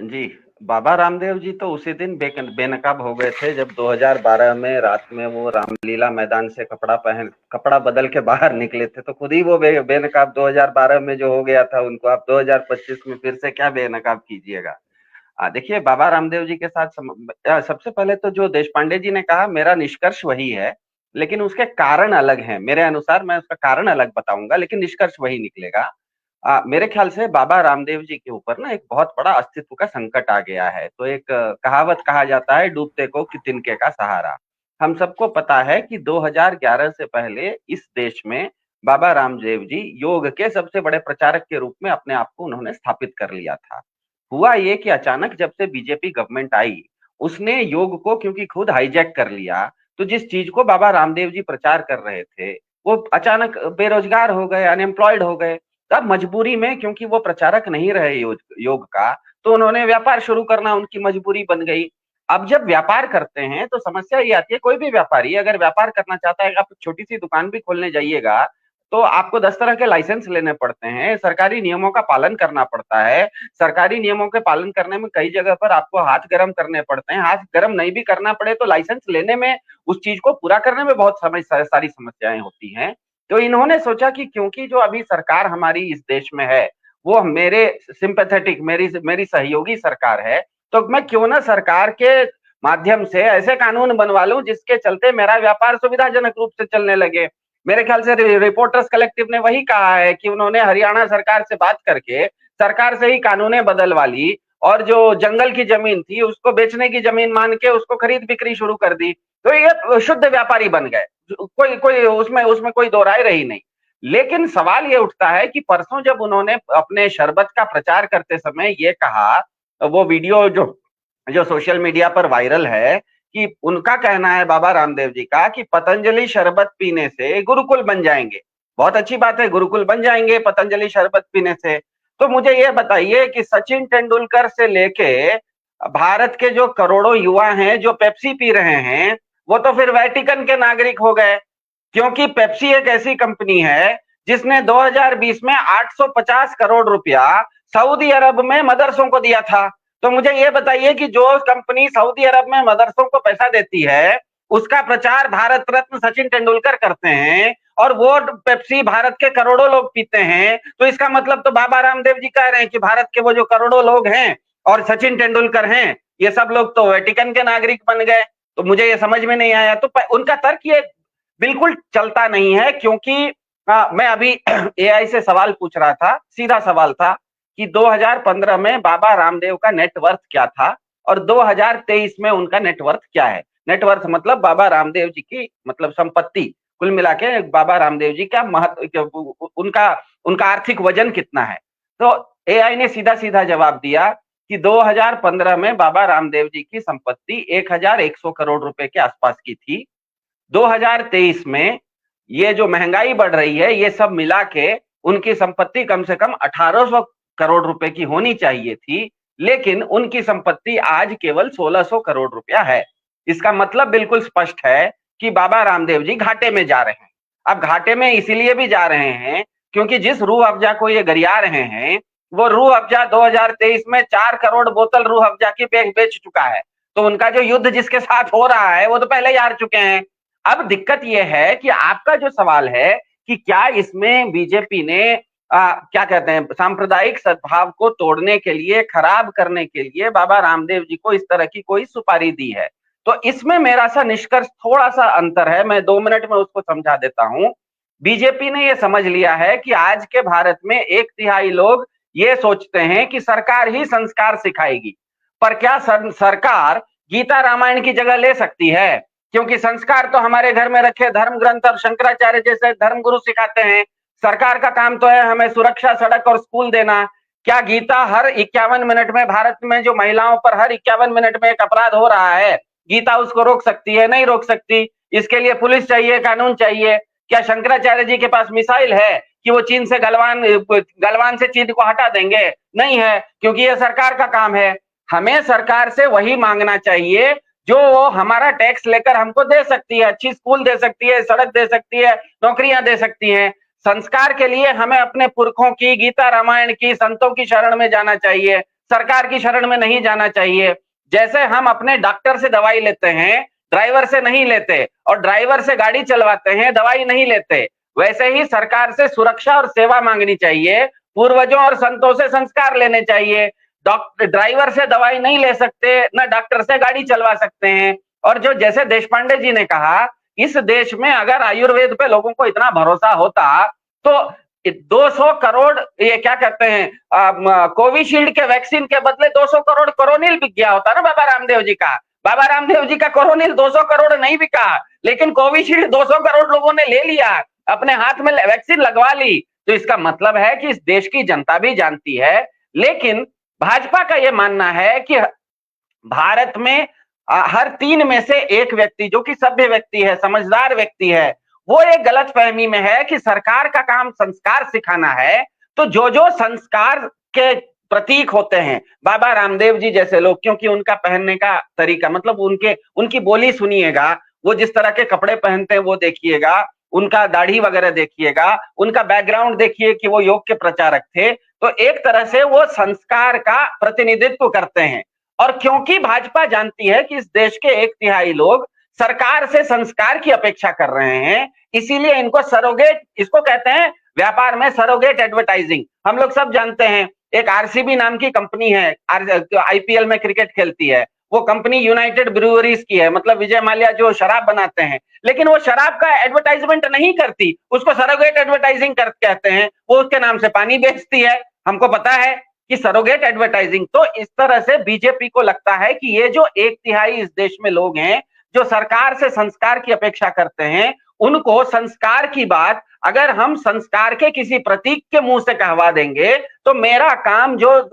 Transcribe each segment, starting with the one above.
जी, बाबा रामदेव जी तो उसी दिन बेनकाब हो गए थे जब 2012 में रात में वो रामलीला मैदान से कपड़ा बदल के बाहर निकले थे, तो खुद ही वो बेनकाब 2012 में जो हो गया था उनको आप 2025 में फिर से क्या बेनकाब कीजिएगा। देखिए, बाबा रामदेव जी के साथ सबसे पहले तो जो देश पांडे जी ने कहा, मेरा निष्कर्ष वही है, लेकिन उसके कारण अलग हैं। मेरे अनुसार मैं उसका कारण अलग बताऊंगा, लेकिन निष्कर्ष वही निकलेगा। मेरे ख्याल से बाबा रामदेव जी के ऊपर ना एक बहुत बड़ा अस्तित्व का संकट आ गया है। तो एक कहावत कहा जाता है, डूबते को तिनके का सहारा। हम सबको पता है कि 2011 से पहले इस देश में बाबा रामदेव जी योग के सबसे बड़े प्रचारक के रूप में अपने आप को उन्होंने स्थापित कर लिया था। हुआ ये कि अचानक जब से बीजेपी गवर्नमेंट आई, उसने योग को क्योंकि खुद हाईजैक कर लिया, तो जिस चीज को बाबा रामदेव जी प्रचार कर रहे थे, वो अचानक बेरोजगार हो गए, अनएम्प्लॉयड हो गए। तब मजबूरी में, क्योंकि वो प्रचारक नहीं रहे योग का, तो उन्होंने व्यापार शुरू करना उनकी मजबूरी बन गई। अब जब व्यापार करते हैं तो समस्या ये आती है, कोई भी व्यापारी अगर व्यापार करना चाहता है, आप छोटी सी दुकान भी खोलने जाइएगा तो आपको 10 तरह के लाइसेंस लेने पड़ते हैं, सरकारी नियमों का पालन करना पड़ता है। सरकारी नियमों के पालन करने में कई जगह पर आपको हाथ गर्म करने पड़ते हैं। हाथ गर्म नहीं भी करना पड़े तो लाइसेंस लेने में, उस चीज को पूरा करने में बहुत सारी समस्याएं होती हैं। तो इन्होंने सोचा कि क्योंकि जो अभी सरकार हमारी इस देश में है वो मेरे सिंपैथेटिक, मेरी मेरी सहयोगी सरकार है, तो मैं क्यों ना सरकार के माध्यम से ऐसे कानून बनवा लूं जिसके चलते मेरा व्यापार सुविधाजनक रूप से चलने लगे। मेरे ख्याल से रिपोर्टर्स कलेक्टिव ने वही कहा है कि उन्होंने हरियाणा सरकार से बात करके सरकार से ही कानूनें बदलवा ली, और जो जंगल की जमीन थी उसको बेचने की जमीन मान के उसको खरीद बिक्री शुरू कर दी। तो ये शुद्ध व्यापारी बन गए, कोई कोई उसमें उसमें कोई दो राय रही नहीं। लेकिन सवाल ये उठता है कि परसों जब उन्होंने अपने शरबत का प्रचार करते समय ये कहा, वो वीडियो जो जो सोशल मीडिया पर वायरल है, कि उनका कहना है बाबा रामदेव जी का कि पतंजलि शरबत पीने से गुरुकुल बन जाएंगे। बहुत अच्छी बात है, गुरुकुल बन जाएंगे पतंजलि शरबत पीने से। तो मुझे ये बताइए कि सचिन तेंदुलकर से लेके भारत के जो करोड़ों युवा हैं जो पेप्सी पी रहे हैं, वो तो फिर वेटिकन के नागरिक हो गए। क्योंकि पेप्सी एक ऐसी कंपनी है जिसने 2020 में 850 करोड़ रुपया सऊदी अरब में मदरसों को दिया था। तो मुझे ये बताइए कि जो कंपनी सऊदी अरब में मदरसों को पैसा देती है, उसका प्रचार भारत रत्न सचिन तेंदुलकर करते हैं, और वो पेप्सी भारत के करोड़ों लोग पीते हैं, तो इसका मतलब तो बाबा रामदेव जी कह रहे हैं कि भारत के वो जो करोड़ों लोग हैं और सचिन तेंदुलकर हैं, ये सब लोग तो वेटिकन के नागरिक बन गए। तो मुझे ये समझ में नहीं आया। तो उनका तर्क ये बिल्कुल चलता नहीं है, क्योंकि मैं अभी एआई से सवाल पूछ रहा था, सीधा सवाल था कि 2015 में बाबा रामदेव का नेटवर्थ क्या था और 2023 में उनका नेटवर्थ क्या है। नेटवर्थ मतलब बाबा रामदेव जी की मतलब संपत्ति, कुल मिला के बाबा रामदेव जी का महत्व, उनका उनका आर्थिक वजन कितना है। तो एआई ने सीधा सीधा जवाब दिया कि 2015 में बाबा रामदेव जी की संपत्ति 1100 करोड़ रुपए के आसपास की थी। 2023 में ये जो महंगाई बढ़ रही है, ये सब मिला के उनकी संपत्ति कम से कम 1800 करोड़ रुपए की होनी चाहिए थी, लेकिन उनकी संपत्ति आज केवल 1600 करोड़ रुपया है। इसका मतलब बिल्कुल स्पष्ट है कि बाबा रामदेव जी घाटे में जा रहे हैं। अब घाटे में इसीलिए भी जा रहे हैं क्योंकि जिस रूह अफ़ज़ा को ये गरिया रहे हैं, वो रूह अफ़ज़ा 2023 में 4 करोड़ बोतल रूह अफ़ज़ा की बेच चुका है। तो उनका जो युद्ध जिसके साथ हो रहा है वो तो पहले ही हार चुके हैं। अब दिक्कत यह है कि आपका जो सवाल है कि क्या इसमें बीजेपी ने क्या कहते हैं, सांप्रदायिक सद्भाव को तोड़ने के लिए, खराब करने के लिए बाबा रामदेव जी को इस तरह की कोई सुपारी दी है। तो इसमें मेरा सा निष्कर्ष थोड़ा सा अंतर है, मैं 2 मिनट में उसको समझा देता हूं। बीजेपी ने यह समझ लिया है कि आज के भारत में 1/3 लोग ये सोचते हैं कि सरकार ही संस्कार सिखाएगी। पर क्या सरकार गीता रामायण की जगह ले सकती है? क्योंकि संस्कार तो हमारे घर में रखे धर्म ग्रंथ और शंकराचार्य जैसे धर्म गुरु सिखाते हैं। सरकार का काम तो है हमें सुरक्षा, सड़क और स्कूल देना। क्या गीता हर 51 मिनट में, भारत में जो महिलाओं पर हर 51 मिनट में एक अपराध हो रहा है, गीता उसको रोक सकती है? नहीं रोक सकती। इसके लिए पुलिस चाहिए, कानून चाहिए। क्या शंकराचार्य जी के पास मिसाइल है कि वो चीन से गलवान से चीन को हटा देंगे? नहीं है, क्योंकि ये सरकार का काम है। हमें सरकार से वही मांगना चाहिए जो वो हमारा टैक्स लेकर हमको दे सकती है। अच्छी स्कूल दे सकती है, सड़क दे सकती है, नौकरियां दे सकती हैं। संस्कार के लिए हमें अपने पुरखों की, गीता रामायण की, संतों की शरण में जाना चाहिए। सरकार की शरण में नहीं जाना चाहिए। जैसे हम अपने डॉक्टर से दवाई लेते हैं, ड्राइवर से नहीं लेते, और ड्राइवर से गाड़ी चलवाते हैं, दवाई नहीं लेते, वैसे ही सरकार से सुरक्षा और सेवा मांगनी चाहिए, पूर्वजों और संतों से संस्कार लेने चाहिए। डॉक्टर ड्राइवर से दवाई नहीं ले सकते, न डॉक्टर से गाड़ी चलवा सकते हैं। और जो जैसे देशपांडे जी ने कहा, इस देश में अगर आयुर्वेद पे लोगों को इतना भरोसा होता तो 200 करोड़, ये क्या कहते हैं, कोविशील्ड के वैक्सीन के बदले 200 करोड़ कोरोनिल बिक गया होता ना बाबा रामदेव जी का। बाबा रामदेव जी का कोरोनिल 200 करोड़ नहीं बिका, लेकिन कोविशील्ड 200 करोड़ लोगों ने ले लिया, अपने हाथ में वैक्सीन लगवा ली। तो इसका मतलब है कि इस देश की जनता भी जानती है। लेकिन भाजपा का यह मानना है कि भारत में हर 3 में से एक व्यक्ति जो कि सभ्य व्यक्ति है, समझदार व्यक्ति है, वो एक गलत फहमी में है कि सरकार का काम संस्कार सिखाना है। तो जो जो संस्कार के प्रतीक होते हैं, बाबा रामदेव जी जैसे लोग, क्योंकि उनका पहनने का तरीका, मतलब उनकी बोली सुनिएगा, वो जिस तरह के कपड़े पहनते हैं वो देखिएगा, उनका दाढ़ी वगैरह देखिएगा, उनका बैकग्राउंड देखिए कि वो योग के प्रचारक थे। तो एक तरह से वो संस्कार का प्रतिनिधित्व करते हैं। और क्योंकि भाजपा जानती है कि इस देश के 1/3 लोग सरकार से संस्कार की अपेक्षा कर रहे हैं, इसीलिए इनको सरोगेट, इसको कहते हैं व्यापार में सरोगेट एडवर्टाइजिंग। हम लोग सब जानते हैं, एक आरसीबी नाम की कंपनी है, आईपीएल में क्रिकेट खेलती है, वो कंपनी यूनाइटेड ब्रूअरीज की है, मतलब विजय माल्या जो शराब बनाते हैं, लेकिन वो शराब का एडवर्टाइजमेंट नहीं करती, उसको सरोगेट एडवर्टाइजिंग कहते हैं। वो उसके नाम से पानी बेचती है, हमको पता है कि सरोगेट एडवर्टाइजिंग। तो इस तरह से बीजेपी को लगता है कि ये जो 1/3 इस देश में लोग हैं जो सरकार से संस्कार की अपेक्षा करते हैं, उनको संस्कार की बात अगर हम संस्कार के किसी प्रतीक के मुंह से कहवा देंगे तो मेरा काम जो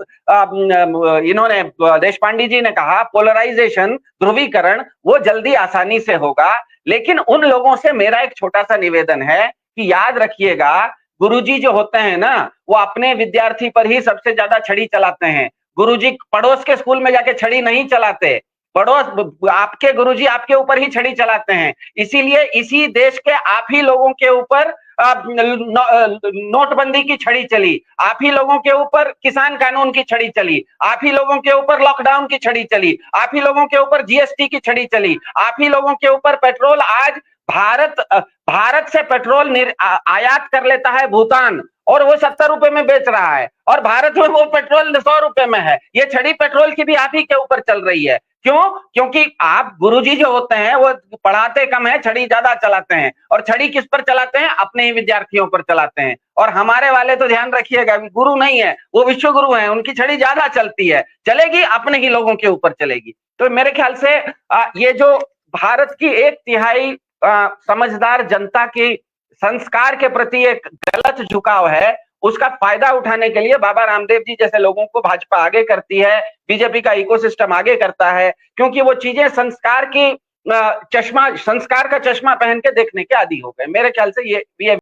इन्होंने देशपांडे जी ने कहा, पोलराइजेशन, ध्रुवीकरण, वो जल्दी आसानी से होगा। लेकिन उन लोगों से मेरा एक छोटा सा निवेदन है कि याद रखिएगा, गुरुजी जो होते हैं ना, वो अपने विद्यार्थी पर ही सबसे ज्यादा छड़ी चलाते हैं। गुरुजी पड़ोस के स्कूल में जाके छड़ी नहीं चलाते, पड़ोस आपके गुरुजी आपके ऊपर ही छड़ी चलाते हैं। इसीलिए इसी देश के आप ही लोगों के ऊपर नोटबंदी की छड़ी चली, आप ही लोगों के ऊपर किसान कानून की छड़ी चली, आप ही लोगों के ऊपर लॉकडाउन की छड़ी चली, आप ही लोगों के ऊपर जीएसटी की छड़ी चली, आप ही लोगों के ऊपर पेट्रोल, आज भारत से पेट्रोल आयात कर लेता है भूटान, और वो 70 रुपए में बेच रहा है, और भारत में वो पेट्रोल 100 रुपए में है। ये छड़ी पेट्रोल की भी आप ही के ऊपर चल रही है। क्यों? क्योंकि आप गुरुजी जो होते हैं वो पढ़ाते कम है, छड़ी ज्यादा चलाते हैं, और छड़ी किस पर चलाते हैं? अपने ही विद्यार्थियों पर चलाते हैं। और हमारे वाले तो ध्यान रखिएगा, गुरु नहीं है, वो विश्व गुरु हैं, उनकी छड़ी ज्यादा चलती है, चलेगी अपने ही लोगों के ऊपर चलेगी। तो मेरे ख्याल से ये जो भारत की 1/3 समझदार जनता की संस्कार के प्रति एक गलत झुकाव है, उसका फायदा उठाने के लिए बाबा रामदेव जी जैसे लोगों को भाजपा आगे करती है, बीजेपी का इकोसिस्टम आगे करता है, क्योंकि वो चीजें संस्कार का चश्मा पहन के देखने के आदी हो गए। मेरे ख्याल से ये